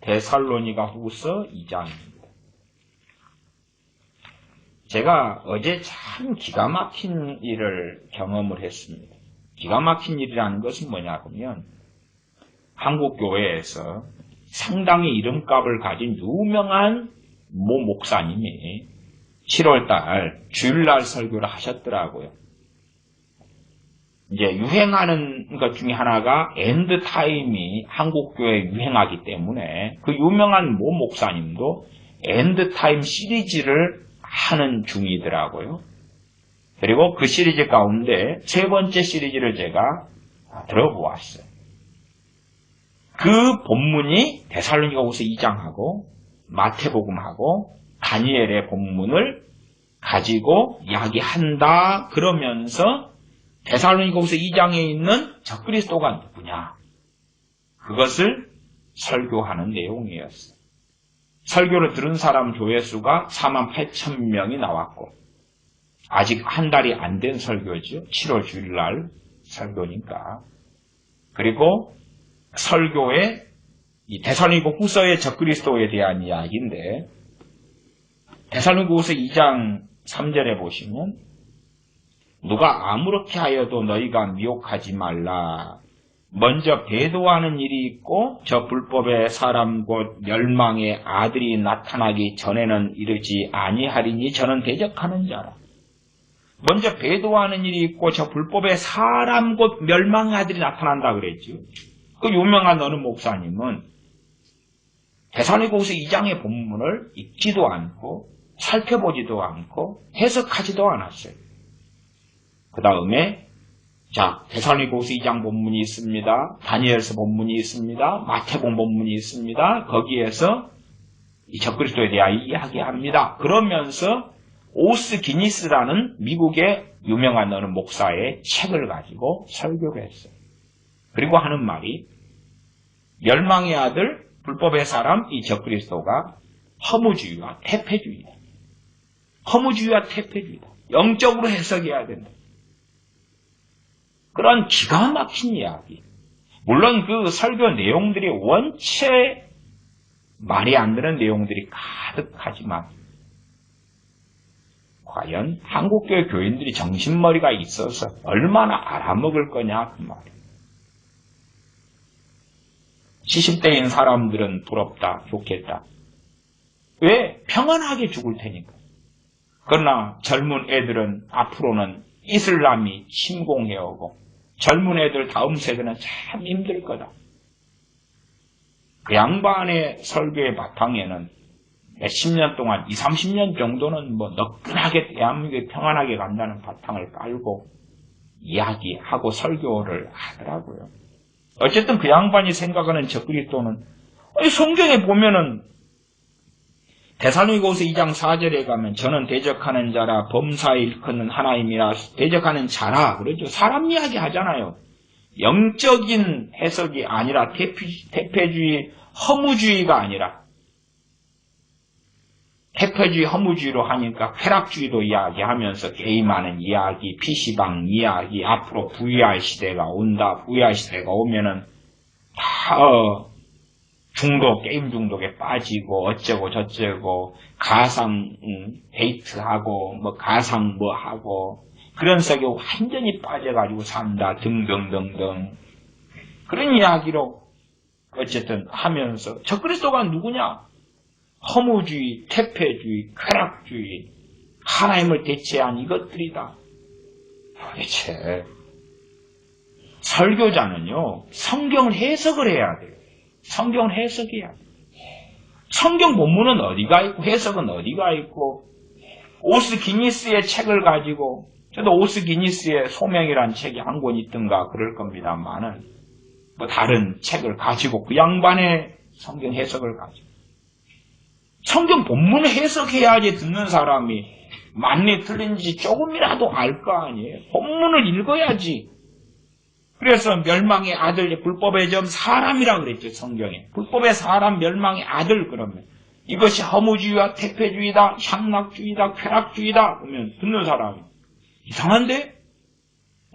데살로니가 후서 2장입니다. 제가 어제 참 기가 막힌 일을 경험을 했습니다. 기가 막힌 일이라는 것은 뭐냐면 한국 교회에서 상당히 이름값을 가진 유명한 모 목사님이 7월달 주일날 설교를 하셨더라고요. 이제 유행하는 것 중에 하나가 엔드타임이 한국교회에 유행하기 때문에 그 유명한 모 목사님도 엔드타임 시리즈를 하는 중이더라고요. 그리고 그 시리즈 가운데 세 번째 시리즈를 제가 들어보았어요. 그 본문이 데살로니가후서 2장하고 마태복음하고 다니엘의 본문을 가지고 이야기한다 그러면서 데살로니가후서 2장에 있는 적그리스도가 누구냐 그것을 설교하는 내용이었어요. 설교를 들은 사람 조회수가 48,000명이 나왔고 아직 한 달이 안 된 설교죠. 7월 주일날 설교니까. 그리고 설교에 이 데살로니가 후서의 적그리스도에 대한 이야기인데 데살로니가 후서 2장 3절에 보시면 누가 아무렇게 하여도 너희가 미혹하지 말라. 먼저 배도하는 일이 있고 저 불법의 사람 곧 멸망의 아들이 나타나기 전에는 이르지 아니하리니 저는 대적하는 자라. 먼저 배도하는 일이 있고 저 불법의 사람 곧 멸망의 아들이 나타난다 그랬죠. 그 유명한 어느 목사님은 데살로니가후서 2장의 본문을 읽지도 않고 살펴보지도 않고 해석하지도 않았어요. 그 다음에 데살로니가후서 2장 본문이 있습니다. 다니엘서 본문이 있습니다. 마태복음 본문이 있습니다. 거기에서 이 적그리스도에 대하여 이야기합니다. 그러면서 오스 기니스라는 미국의 유명한 어느 목사의 책을 가지고 설교를 했어요. 그리고 하는 말이 멸망의 아들, 불법의 사람, 이 적그리스도가 허무주의와 태폐주의다. 허무주의와 태폐주의다. 영적으로 해석해야 된다. 그런 기가 막힌 이야기. 물론 그 설교 내용들이 원체 말이 안 되는 내용들이 가득하지만 과연 한국교회 교인들이 정신머리가 있어서 얼마나 알아먹을 거냐 그 말이에요. 70대인 사람들은 부럽다, 좋겠다. 왜? 평안하게 죽을 테니까. 그러나 젊은 애들은 앞으로는 이슬람이 침공해오고 젊은 애들 다음 세대는 참 힘들 거다. 그 양반의 설교의 바탕에는 몇십 년 동안 20, 30년 정도는 너끈하게 대한민국이 평안하게 간다는 바탕을 깔고 이야기하고 설교를 하더라고요. 어쨌든 그 양반이 생각하는 적그리스도는 성경에 보면은 데살로니가후서 2장 4절에 가면 저는 대적하는 자라 범사에 일컫는 하나님이라 대적하는 자라 그러죠. 사람 이야기 하잖아요. 영적인 해석이 아니라 태폐주의 허무주의가 아니라 태폐주의 허무주의로 하니까 쾌락주의도 이야기하면서 게임하는 이야기, PC방 이야기, 앞으로 VR 시대가 온다. VR 시대가 오면은 다 게임 중독에 빠지고 어쩌고 저쩌고 가상 데이트하고 가상 하고 그런 속에 완전히 빠져가지고 산다 등등등등 그런 이야기로 어쨌든 하면서 적그리스도가 누구냐? 허무주의, 태폐주의, 쾌락주의, 하나님을 대체한 이것들이다. 도대체 설교자는요 성경을 해석을 해야 돼요. 성경을 해석해야 돼요. 성경 본문은 어디가 있고 해석은 어디가 있고 오스 기니스의 책을 가지고 저도 오스 기니스의 소명이라는 책이 한 권 있던가 그럴 겁니다만은 다른 책을 가지고 그 양반의 성경 해석을 가지고 성경 본문을 해석해야지 듣는 사람이 맞니 틀린지 조금이라도 알 거 아니에요. 본문을 읽어야지. 그래서 멸망의 아들, 불법의 점 사람이라고 그랬죠, 성경에. 불법의 사람, 멸망의 아들 그러면 이것이 허무주의와 태폐주의다, 향락주의다, 쾌락주의다 그러면 듣는 사람이 이상한데?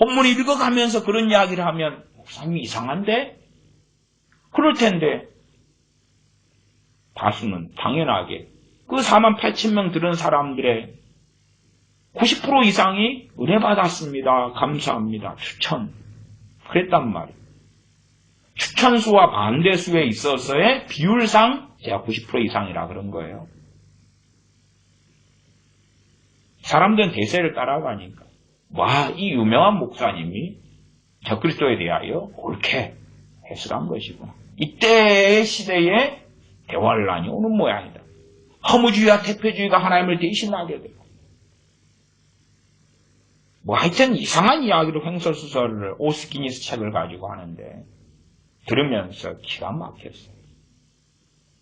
본문 읽어가면서 그런 이야기를 하면 목사님이 이상한데? 그럴 텐데 다수는 당연하게 그 48,000명 들은 사람들의 90% 이상이 은혜 받았습니다. 감사합니다. 추천. 그랬단 말이에요. 추천수와 반대수에 있어서의 비율상 제가 90% 이상이라 그런 거예요. 사람들은 대세를 따라가니까 와, 이 유명한 목사님이 적그리스도에 대하여 옳게 해석한 것이구나. 이때의 시대에 대환란이 오는 모양이다. 허무주의와 태폐주의가 하나님을 대신하게 되고 뭐 하여튼 이상한 이야기로 횡설수설을 오스기니스 책을 가지고 하는데 들으면서 기가 막혔어요.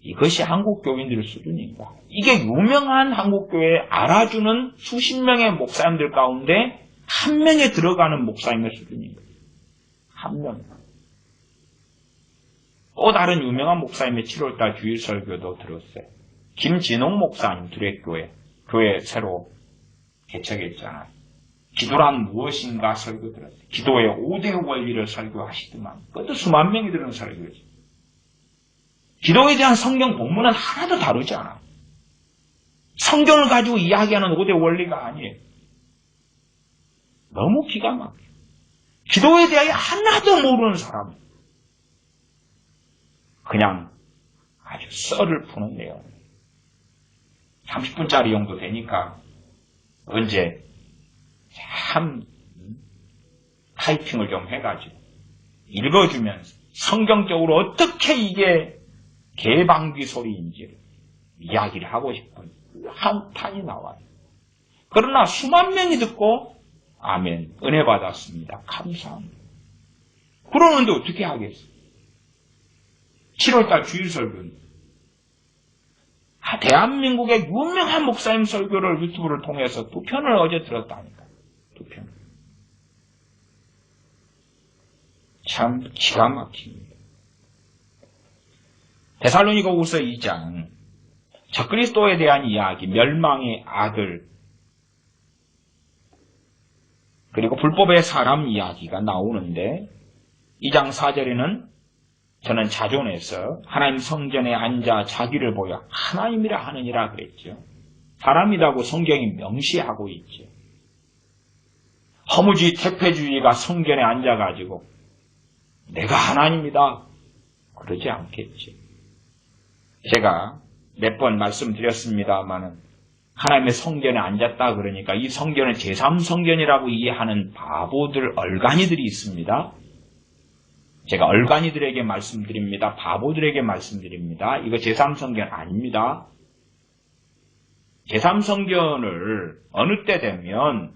이것이 한국 교인들의 수준인가? 이게 유명한 한국교회에 알아주는 수십 명의 목사님들 가운데 한 명에 들어가는 목사님의 수준인가? 한 명. 또 다른 유명한 목사님의 7월달 주일 설교도 들었어요. 김진홍 목사님 교회 새로 개척했잖아요. 기도란 무엇인가 설교 들었어요. 기도의 5대 원리를 설교하시더만 그것도 수만 명이 들은 설교죠. 기도에 대한 성경 본문은 하나도 다루지 않아요. 성경을 가지고 이야기하는 5대 원리가 아니에요. 너무 기가 막혀요. 기도에 대하여 하나도 모르는 사람. 그냥 아주 썰을 푸는 내용. 30분짜리 정도 되니까 언제 참 타이핑을 좀 해가지고 읽어주면서 성경적으로 어떻게 이게 개방귀 소리인지를 이야기를 하고 싶은 한탄이 나와요. 그러나 수만 명이 듣고 아멘, 은혜 받았습니다. 감사합니다. 그러는데 어떻게 하겠어요? 7월달 주일 설교는 대한민국의 유명한 목사님 설교를 유튜브를 통해서 2편을 어제 들었다니까. 2편. 참 기가 막힙니다. 데살로니가후서 2장 적그리스도에 대한 이야기, 멸망의 아들 그리고 불법의 사람 이야기가 나오는데 2장 4절에는 저는 자존해서 하나님 성전에 앉아 자기를 보여 하나님이라 하느니라 그랬죠. 사람이라고 성경이 명시하고 있죠. 허무주의 태폐주의가 성전에 앉아가지고 내가 하나님이다 그러지 않겠죠. 제가 몇 번 말씀드렸습니다마는 하나님의 성전에 앉았다 그러니까 이 성전은 제3성전이라고 이해하는 바보들, 얼간이들이 있습니다. 제가 얼간이들에게 말씀드립니다. 바보들에게 말씀드립니다. 이거 제3성전 아닙니다. 제3성전을 어느 때 되면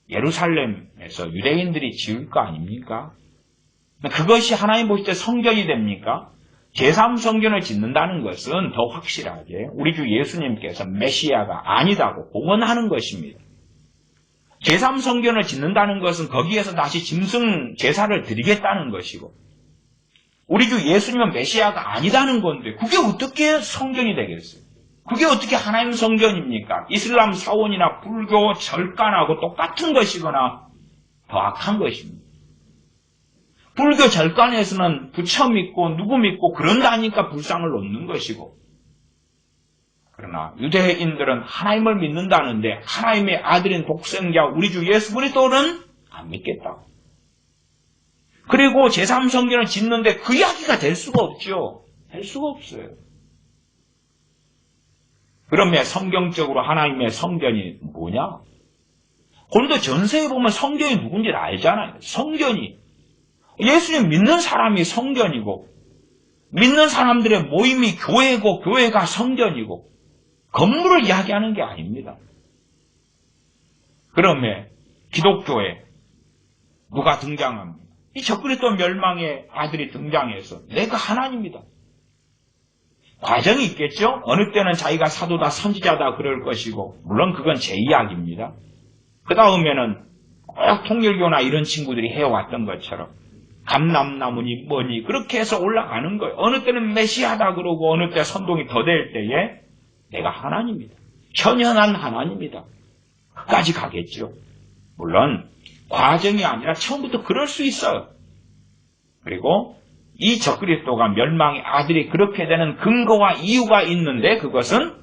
예루살렘에서 유대인들이 지을 거 아닙니까? 그것이 하나님 보실 때 성전이 됩니까? 제3성전을 짓는다는 것은 더 확실하게 우리 주 예수님께서 메시아가 아니다고 공언하는 것입니다. 제3성전을 짓는다는 것은 거기에서 다시 짐승 제사를 드리겠다는 것이고 우리 주 예수님은 메시아가 아니다는 건데 그게 어떻게 성전이 되겠어요? 그게 어떻게 하나님 성전입니까? 이슬람 사원이나 불교 절간하고 똑같은 것이거나 더 악한 것입니다. 불교 절간에서는 부처 믿고 누구 믿고 그런다니까 불상을 놓는 것이고 그러나 유대인들은 하나님을 믿는다는데 하나님의 아들인 독생자 우리 주 예수 그리스도는 안 믿겠다. 그리고 제3성전을 짓는데 그 이야기가 될 수가 없죠. 될 수가 없어요. 그러면 성경적으로 하나님의 성전이 뭐냐? 고린도 전서에 보면 성전이 누군지 알잖아요. 성전이 예수님 믿는 사람이 성전이고 믿는 사람들의 모임이 교회고 교회가 성전이고 건물을 이야기하는 게 아닙니다. 그러면 기독교에 누가 등장합니다. 이 적그리스도 멸망의 아들이 등장해서 내가 하나님이다. 과정이 있겠죠? 어느 때는 자기가 사도다 선지자다 그럴 것이고 물론 그건 제 이야기입니다. 그 다음에는 꼭 통일교나 이런 친구들이 해왔던 것처럼 감람나무니 뭐니 그렇게 해서 올라가는 거예요. 어느 때는 메시아다 그러고 어느 때 선동이 더 될 때에 내가 하나님이다. 천연한 하나님이다. 끝까지 가겠죠. 물론 과정이 아니라 처음부터 그럴 수 있어요. 그리고 이 적그리스도가 멸망의 아들이 그렇게 되는 근거와 이유가 있는데 그것은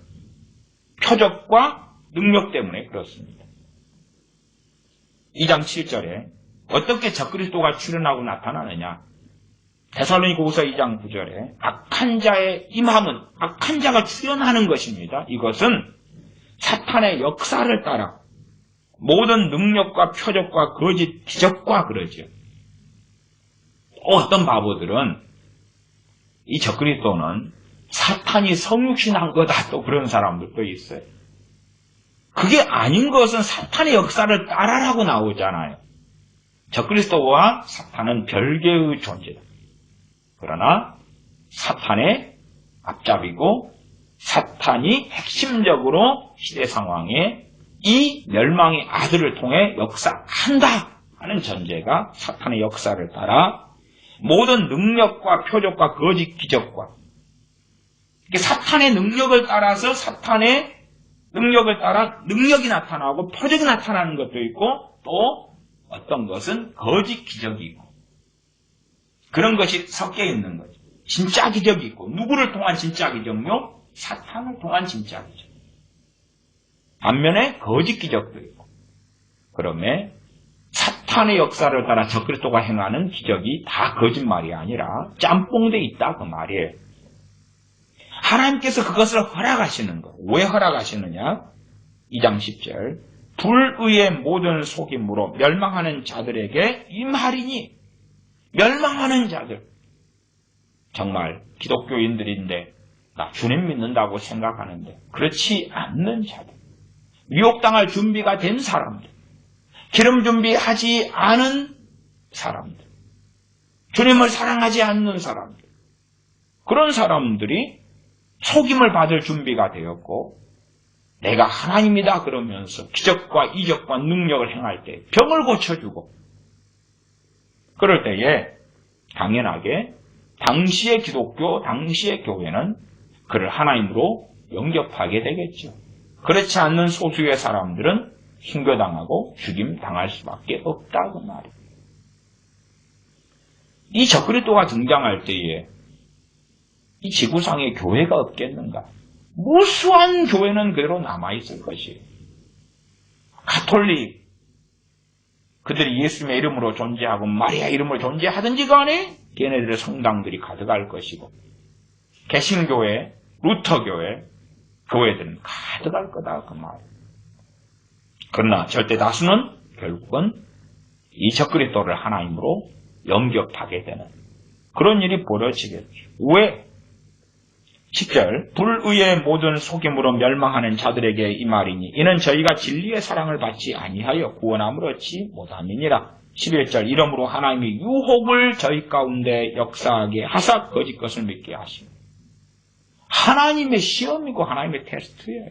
표적과 능력 때문에 그렇습니다. 2장 7절에 어떻게 적그리스도가 출현하고 나타나느냐. 데살로니가후서 2장 9절에 악한 자의 임함은 악한 자가 출현하는 것입니다. 이것은 사탄의 역사를 따라 모든 능력과 표적과 거짓 기적과 그러죠. 어떤 바보들은 이 적그리스도는 사탄이 성육신한 거다 또 그런 사람들도 있어요. 그게 아닌 것은 사탄의 역사를 따라라고 나오잖아요. 적그리스도와 사탄은 별개의 존재다. 그러나 사탄의 앞잡이고 사탄이 핵심적으로 시대 상황에 이 멸망의 아들을 통해 역사한다 하는 전제가 사탄의 역사를 따라 모든 능력과 표적과 거짓 기적과 사탄의 능력을 따라서 사탄의 능력을 따라 능력이 나타나고 표적이 나타나는 것도 있고 또 어떤 것은 거짓 기적이 있고 그런 것이 섞여 있는 거죠. 진짜 기적이 있고 누구를 통한 진짜 기적요? 사탄을 통한 진짜 기적. 반면에 거짓 기적도 있고 그러면 사탄의 역사를 따라 적그리스도가 행하는 기적이 다 거짓말이 아니라 짬뽕돼 있다 그 말이에요. 하나님께서 그것을 허락하시는 거. 왜 허락하시느냐? 2장 10절 불의의 모든 속임으로 멸망하는 자들에게 임하리니 멸망하는 자들 정말 기독교인들인데 나 주님 믿는다고 생각하는데 그렇지 않는 자들 유혹당할 준비가 된 사람들 기름 준비하지 않은 사람들 주님을 사랑하지 않는 사람들 그런 사람들이 속임을 받을 준비가 되었고 내가 하나님이다 그러면서 기적과 이적과 능력을 행할 때 병을 고쳐주고 그럴 때에 당연하게 당시의 기독교, 당시의 교회는 그를 하나님으로 영접하게 되겠죠. 그렇지 않는 소수의 사람들은 흰교당하고 죽임당할 수밖에 없다 그 말이에요. 이 적그리스도가 등장할 때에 이 지구상에 교회가 없겠는가? 무수한 교회는 그대로 남아있을 것이에요. 가톨릭, 그들이 예수님의 이름으로 존재하고 마리아 이름으로 존재하든지 간에 걔네들의 성당들이 가득할 것이고 개신교회, 루터교회, 교회들은 가득할 거다 그 말이에요. 그러나 절대 다수는 결국은 이 적그리스도를 하나님으로 영접하게 되는 그런 일이 벌어지겠죠. 왜? 10절 불의의 모든 속임으로 멸망하는 자들에게 이 말이니 이는 저희가 진리의 사랑을 받지 아니하여 구원함을 얻지 못함이니라. 11절 이러므로 하나님이 유혹을 저희 가운데 역사하게 하사 거짓 것을 믿게 하시니 하나님의 시험이고 하나님의 테스트예요.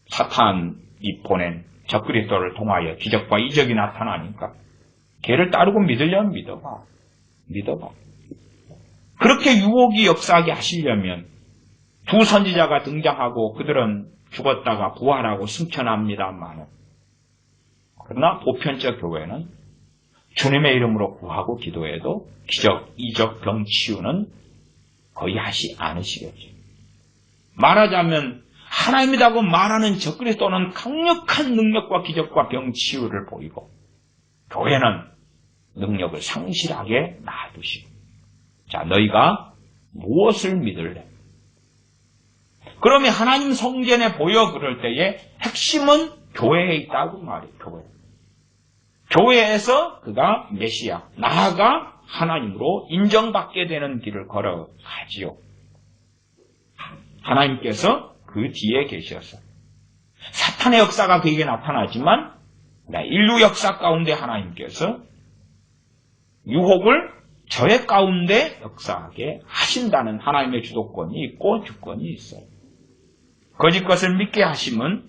사탄이 보낸 적그리스도를 통하여 기적과 이적이 나타나니까 걔를 따르고 믿으려면 믿어봐. 그렇게 유혹이 역사하게 하시려면 두 선지자가 등장하고 그들은 죽었다가 부활하고 승천합니다만 그러나 보편적 교회는 주님의 이름으로 구하고 기도해도 기적, 이적, 병 치유는 거의 하시 않으시겠죠. 말하자면 하나님이라고 말하는 적그리스도는 강력한 능력과 기적과 병 치유를 보이고 교회는 능력을 상실하게 놔두시고 자, 너희가 무엇을 믿을래? 그러면 하나님 성전에 보여 그럴 때에 핵심은 교회에 있다고 말이에요. 교회에서 그가 메시아, 나아가 하나님으로 인정받게 되는 길을 걸어가지요. 하나님께서 그 뒤에 계셔서 사탄의 역사가 그에게 나타나지만 인류 역사 가운데 하나님께서 유혹을 저의 가운데 역사하게 하신다는 하나님의 주도권이 있고 주권이 있어요. 거짓 것을 믿게 하심은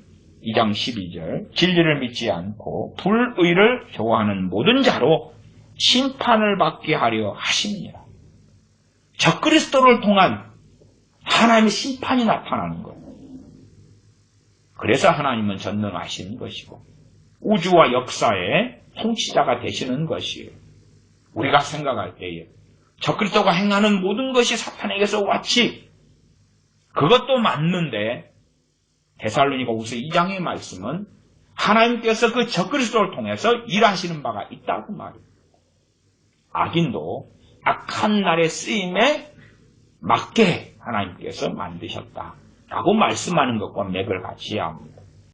2장 12절 진리를 믿지 않고 불의를 좋아하는 모든 자로 심판을 받게 하려 하십니다. 적그리스도를 통한 하나님의 심판이 나타나는 거예요. 그래서 하나님은 전능하신 것이고 우주와 역사의 통치자가 되시는 것이에요. 우리가 생각할 때에 적그리스도가 행하는 모든 것이 사탄에게서 왔지. 그것도 맞는데 데살로니가후서 2장의 말씀은 하나님께서 그 적그리스도를 통해서 일하시는 바가 있다고 말이에요. 악인도 악한 날의 쓰임에 맞게 하나님께서 만드셨다라고 말씀하는 것과 맥을 같이 해야 합니다.